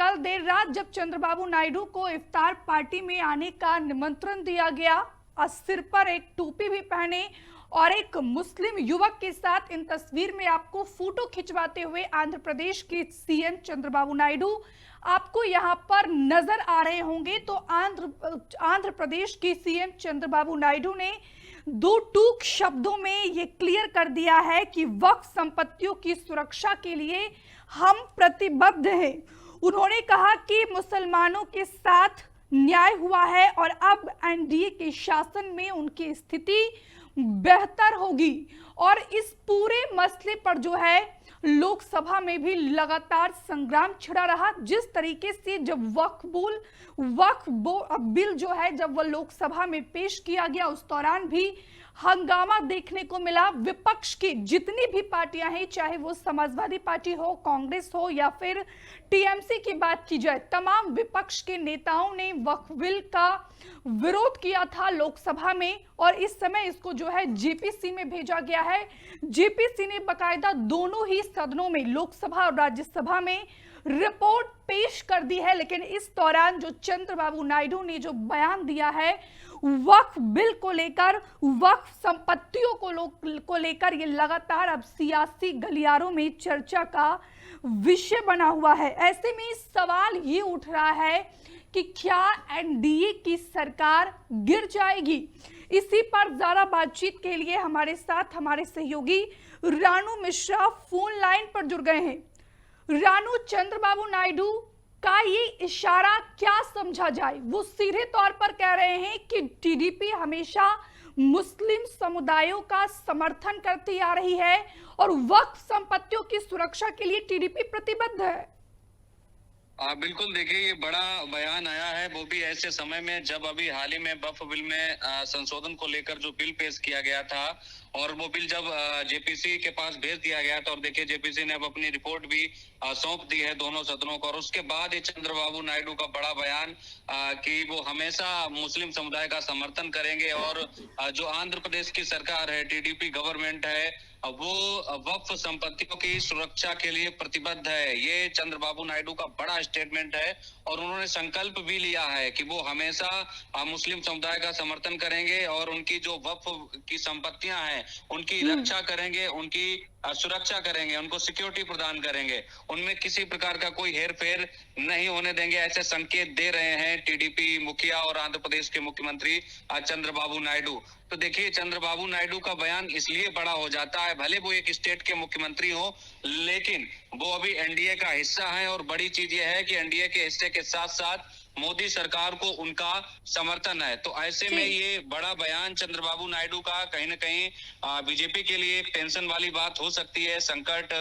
कल देर रात जब चंद्रबाबू नायडू को इफ्तार पार्टी में आने का निमंत्रण दिया गया और सिर पर एक टोपी भी पहने और एक मुस्लिम युवक के साथ इन तस्वीर में आपको फोटो खिंचवाते हुए आंध्र प्रदेश के सीएम चंद्रबाबू नायडू आपको यहां पर नजर आ रहे होंगे। तो आंध्र प्रदेश के सीएम चंद्रबाबू नायडू ने दो टूक शब्दों में ये क्लियर कर दिया है कि वक्फ संपत्तियों की सुरक्षा के लिए हम प्रतिबद्ध हैं। उन्होंने कहा कि मुसलमानों के साथ न्याय हुआ है और अब एनडीए के शासन में उनकी स्थिति बेहतर होगी। और इस पूरे मसले पर जो है लोकसभा में भी लगातार संग्राम छिड़ा रहा। जिस तरीके से जब वक्फ बिल जो है जब वह लोकसभा में पेश किया गया उस दौरान भी हंगामा देखने को मिला। विपक्ष की जितनी भी पार्टियां हैं, चाहे वो समाजवादी पार्टी हो, कांग्रेस हो या फिर टीएमसी की बात की जाए, तमाम विपक्ष के नेताओं ने वक्फ बिल का विरोध किया था लोकसभा में। और इस समय इसको जो है जेपीसी में भेजा गया है। जेपीसी ने बकायदा दोनों ही सदनों में, लोकसभा और राज्यसभा में, रिपोर्ट पेश कर दी है। लेकिन इस दौरान जो चंद्रबाबू नायडू ने जो बयान दिया है वक्फ बिल को लेकर, वक्फ संपत्तियों को लेकर, ये लगातार अब सियासी गलियारों में चर्चा का विषय बना हुआ है। ऐसे में सवाल ये उठ रहा है कि क्या एनडीए की सरकार गिर जाएगी? इसी पर ज्यादा बातचीत के लिए हमारे साथ हमारे सहयोगी रानू मिश्रा फोन लाइन पर जुड़ गए हैं। रानू, चंद्रबाबू नायडू का ये इशारा क्या समझा जाए? वो सीधे तौर पर कह रहे हैं कि टीडीपी हमेशा मुस्लिम समुदायों का समर्थन करती आ रही है और वक्फ संपत्तियों की सुरक्षा के लिए टीडीपी प्रतिबद्ध है। बिल्कुल, देखिए ये बड़ा बयान आया है, वो भी ऐसे समय में जब अभी हाल ही में वक्फ बिल में संशोधन को लेकर जो बिल पेश किया गया था और वो बिल जब जेपीसी के पास भेज दिया गया था और देखिए जेपीसी ने अब अपनी रिपोर्ट भी सौंप दी है दोनों सदनों को। और उसके बाद ये चंद्रबाबू नायडू का बड़ा बयान कि वो हमेशा मुस्लिम समुदाय का समर्थन करेंगे और जो आंध्र प्रदेश की सरकार है, टीडीपी गवर्नमेंट है, वो वक्फ संपत्तियों की सुरक्षा के लिए प्रतिबद्ध है। ये चंद्रबाबू नायडू का बड़ा स्टेटमेंट है और उन्होंने संकल्प भी लिया है कि वो हमेशा मुस्लिम समुदाय का समर्थन करेंगे और उनकी जो वक्फ की संपत्तियां हैं उनकी रक्षा करेंगे, उनकी सुरक्षा करेंगे, उनको सिक्योरिटी प्रदान करेंगे, उनमें किसी प्रकार का कोई हेरफेर नहीं होने देंगे। ऐसे संकेत दे रहे हैं टीडीपी मुखिया और आंध्र प्रदेश के मुख्यमंत्री चंद्रबाबू नायडू। तो देखिए चंद्रबाबू नायडू का बयान इसलिए बड़ा हो जाता है, भले वो एक स्टेट के मुख्यमंत्री हो लेकिन वो अभी एनडीए का हिस्सा है। और बड़ी चीज ये है कि एनडीए के हिस्से के साथ साथ मोदी सरकार को उनका समर्थन है। तो ऐसे में ये बड़ा बयान चंद्रबाबू नायडू का कहीं ना कहीं बीजेपी के लिए एक टेंशन वाली बात हो सकती है, संकट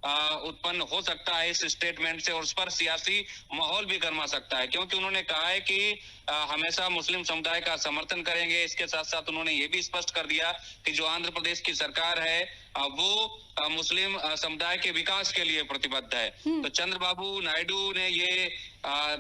उत्पन्न हो सकता है इस स्टेटमेंट से और उस पर सियासी माहौल भी गर्मा सकता है, क्योंकि उन्होंने कहा है कि हमेशा मुस्लिम समुदाय का समर्थन करेंगे। इसके साथ साथ उन्होंने ये भी स्पष्ट कर दिया कि जो आंध्र प्रदेश की सरकार है वो मुस्लिम समुदाय के विकास के लिए प्रतिबद्ध है। तो चंद्रबाबू नायडू ने ये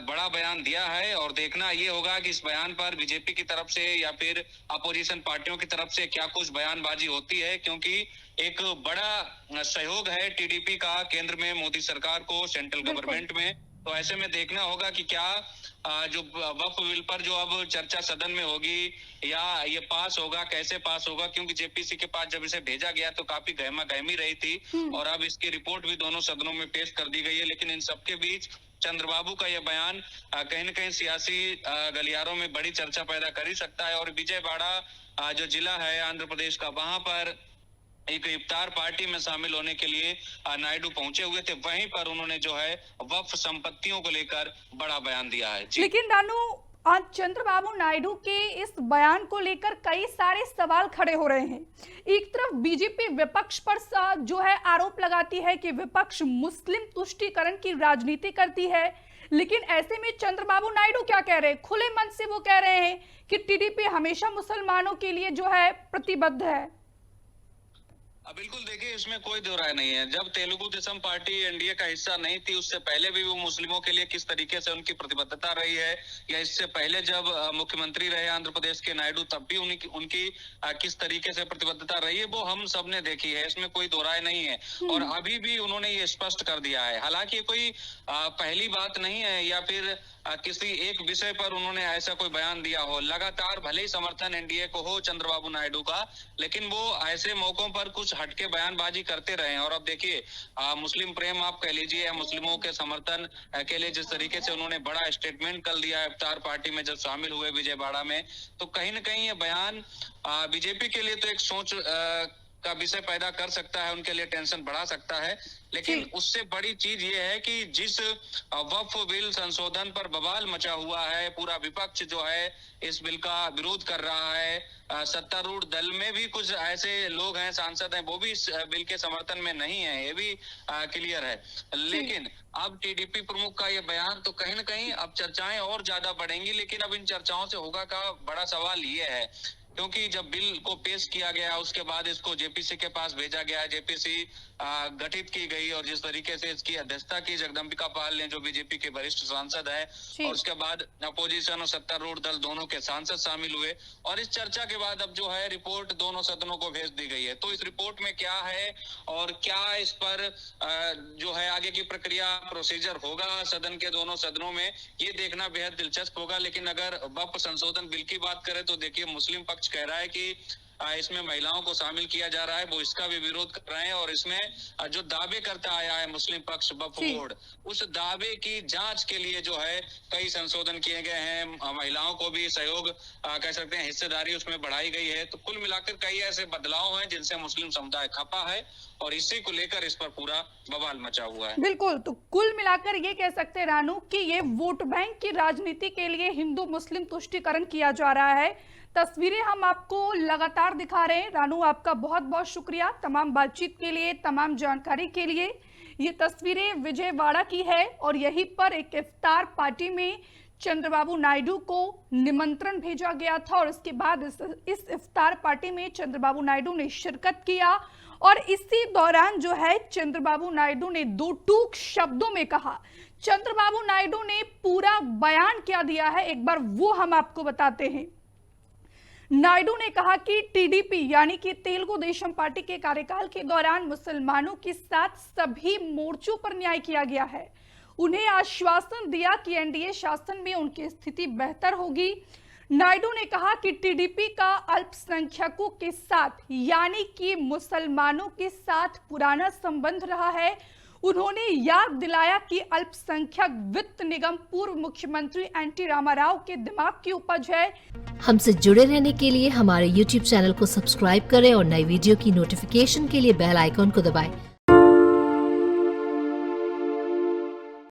बड़ा बयान दिया है और देखना ये होगा कि इस बयान पर बीजेपी की तरफ से या फिर अपोजिशन पार्टियों की तरफ से क्या कुछ बयानबाजी होती है, क्योंकि एक बड़ा सहयोग है टीडीपी का केंद्र में मोदी सरकार को, सेंट्रल गवर्नमेंट में। तो ऐसे में देखना होगा कि क्या जो वक्फ बिल पर जो अब चर्चा सदन में होगी या ये पास होगा, कैसे पास होगा, क्योंकि जेपीसी के पास जब इसे भेजा गया तो काफी गहमा गहमी रही थी और अब इसकी रिपोर्ट भी दोनों सदनों में पेश कर दी गई है। लेकिन इन सबके बीच चंद्रबाबू का यह बयान कहीं न कहीं सियासी गलियारों में बड़ी चर्चा पैदा कर ही सकता है। और विजयवाड़ा जो जिला है आंध्र प्रदेश का, वहां पर एक इफ्तार पार्टी में शामिल होने के लिए नायडू पहुंचे हुए थे, वहीं पर उन्होंने जो है वक्फ संपत्तियों को लेकर बड़ा बयान दिया है। लेकिन रानू, आज चंद्रबाबू नायडू के इस बयान को लेकर कई सारे सवाल खड़े हो रहे हैं। एक तरफ बीजेपी विपक्ष पर जो है आरोप लगाती है कि विपक्ष मुस्लिम तुष्टीकरण की राजनीति करती है, लेकिन ऐसे में चंद्रबाबू नायडू क्या कह रहे हैं? खुले मन से वो कह रहे हैं कि टीडीपी हमेशा मुसलमानों के लिए जो है प्रतिबद्ध है। बिल्कुल देखिए, इसमें कोई दो राय नहीं है। जब तेलुगु देशम पार्टी एनडीए का हिस्सा नहीं थी, उससे पहले भी वो मुस्लिमों के लिए किस तरीके से उनकी प्रतिबद्धता रही है, या इससे पहले जब मुख्यमंत्री रहे आंध्र प्रदेश के नायडू, तब भी उनकी किस तरीके से प्रतिबद्धता रही है, वो हम सब ने देखी है। इसमें कोई दो राय नहीं है। और अभी भी उन्होंने ये स्पष्ट कर दिया है। हालांकि ये कोई पहली बात नहीं है, या फिर किसी एक विषय पर उन्होंने ऐसा कोई बयान दिया हो। लगातार भले ही समर्थन एनडीए को हो चंद्रबाबू नायडू का, लेकिन वो ऐसे मौकों पर कुछ हटके बयानबाजी करते रहे हैं। और अब देखिए, मुस्लिम प्रेम आप कह लीजिए, या मुस्लिमों के समर्थन के लिए जिस तरीके से उन्होंने बड़ा स्टेटमेंट कल दिया इफ्तार पार्टी में जब शामिल हुए विजयवाड़ा में, तो कहीं न कहीं ये बयान बीजेपी के लिए तो एक सोच का विषय पैदा कर सकता है, उनके लिए टेंशन बढ़ा सकता है। लेकिन उससे बड़ी चीज ये है कि जिस वक्फ बिल संशोधन पर बवाल मचा हुआ है, पूरा विपक्ष जो है इस बिल का विरोध कर रहा है, सत्तारूढ़ दल में भी कुछ ऐसे लोग हैं, सांसद हैं, वो भी इस बिल के समर्थन में नहीं है, ये भी क्लियर है। लेकिन अब टीडीपी प्रमुख का ये बयान, तो कहीं न कहीं अब चर्चाएं और ज्यादा बढ़ेंगी। लेकिन अब इन चर्चाओं से होगा का बड़ा सवाल ये है, क्योंकि जब बिल को पेश किया गया, उसके बाद इसको जेपीसी के पास भेजा गया, जेपीसी गठित की गई, और जिस तरीके से इसकी अध्यक्षता की जगदम्बिका पाल ने, जो बीजेपी के वरिष्ठ सांसद है, और उसके बाद अपोजिशन और सत्तारूढ़ दल दोनों के सांसद शामिल हुए। और इस चर्चा के बाद अब जो है रिपोर्ट दोनों सदनों को भेज दी गई है। तो इस रिपोर्ट में क्या है और क्या इस पर जो है आगे की प्रक्रिया, प्रोसीजर होगा सदन के दोनों सदनों में, ये देखना बेहद दिलचस्प होगा। लेकिन अगर वक्फ संशोधन बिल की बात करें, तो देखिए, मुस्लिम पक्ष कह रहा है कि इसमें महिलाओं को शामिल किया जा रहा है, वो इसका भी विरोध कर रहे हैं। और इसमें जो दावे करता आया है मुस्लिम पक्ष, वक्फ बोर्ड, उस दावे की जांच के लिए जो है कई संशोधन किए गए हैं। महिलाओं को भी सहयोग कह सकते हैं, हिस्सेदारी उसमें बढ़ाई गई है। तो कुल मिलाकर कई ऐसे बदलाव हैं जिनसे मुस्लिम समुदाय खपा है, और इसी को लेकर इस पर पूरा बवाल मचा हुआ है। बिल्कुल, तो कुल मिलाकर ये कह सकते हैं रानू कि ये वोट बैंक की राजनीति के लिए हिंदू मुस्लिम तुष्टीकरण किया जा रहा है। तस्वीरें हम आपको लगातार दिखा रहे हैं। रानू, आपका बहुत बहुत शुक्रिया तमाम बातचीत के लिए, तमाम जानकारी के लिए। ये तस्वीरें विजयवाड़ा की है, और यहीं पर एक इफ्तार पार्टी में चंद्रबाबू नायडू को निमंत्रण भेजा गया था, और इसके बाद इस इफ्तार पार्टी में चंद्रबाबू नायडू ने शिरकत किया। और इसी दौरान जो है चंद्रबाबू नायडू ने दो टूक शब्दों में कहा। चंद्रबाबू नायडू ने पूरा बयान क्या दिया है, एक बार वो हम आपको बताते हैं। नायडू ने कहा कि टीडीपी यानी कि तेलुगु देशम पार्टी के कार्यकाल के दौरान मुसलमानों के साथ सभी मोर्चों पर न्याय किया गया है। उन्हें आश्वासन दिया कि एनडीए शासन में उनकी स्थिति बेहतर होगी। नायडू ने कहा कि टीडीपी का अल्पसंख्यकों के साथ यानी कि मुसलमानों के साथ पुराना संबंध रहा है। उन्होंने याद दिलाया कि अल्पसंख्यक वित्त निगम पूर्व मुख्यमंत्री एनटी रामाराव के दिमाग की उपज है। हमसे जुड़े रहने के लिए हमारे YouTube चैनल को सब्सक्राइब करें और नई वीडियो की नोटिफिकेशन के लिए बेल आइकॉन को दबाएं।